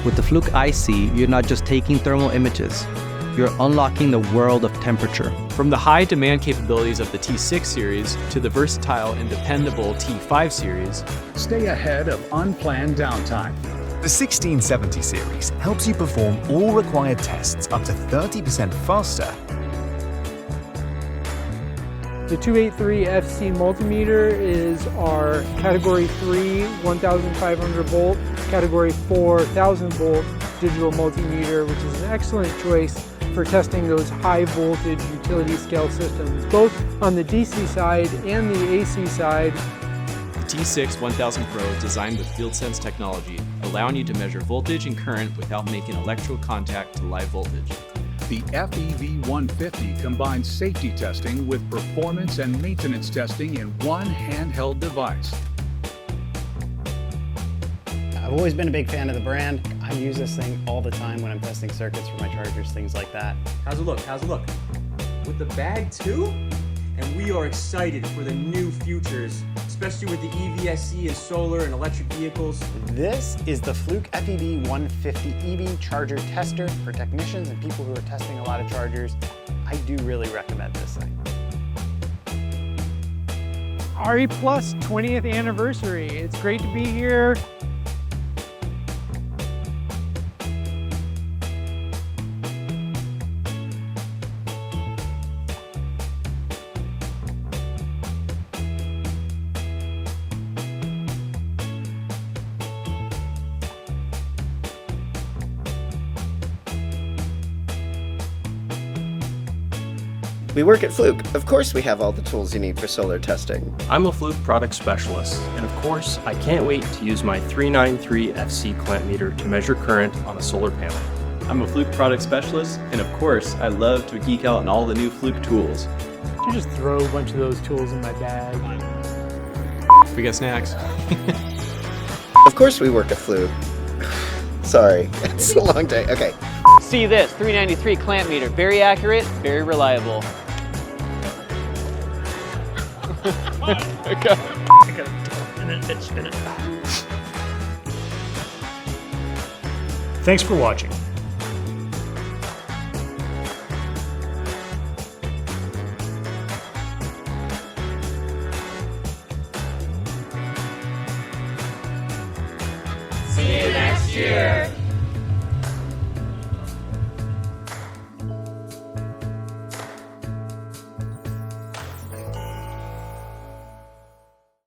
With the Fluke IC, you're not just taking thermal images, you're unlocking the world of temperature. From the high demand capabilities of the T6 series to the versatile and dependable T5 series, stay ahead of unplanned downtime. The 1670 series helps you perform all required tests up to 30% faster. The 283 FC multimeter is our Category 3 1500 volt, Category 4 1000 volt digital multimeter, which is an excellent choice for testing those high voltage utility scale systems, both on the DC side and the AC side. the T6 1000 Pro is designed with FieldSense technology, allowing you to measure voltage and current without making electrical contact to live voltage. The FEV 150 combines safety testing with performance and maintenance testing in one handheld device. I've always been a big fan of the brand. I use this thing all the time when I'm testing circuits for my chargers, things like that. How's it look? How's it look? With the bag too? And we are excited for the new futures, especially with the EVSE and solar and electric vehicles. This is the Fluke FEV 150 EV charger tester for technicians and people who are testing a lot of chargers. I do really recommend this thing. RE Plus 20th anniversary. It's great to be here. We work at Fluke. Of course we have all the tools you need for solar testing. I'm a Fluke product specialist, and of course, I can't wait to use my 393 FC clamp meter to measure current on a solar panel. I'm a Fluke product specialist, and of course, I love to geek out on all the new Fluke tools. I just throw a bunch of those tools in my bag. We got snacks. Of course we work at Fluke. Sorry, it's a long day. Okay. See this, 393 clamp meter, very accurate, very reliable. Okay. I gotta and then spin it. Thanks for watching.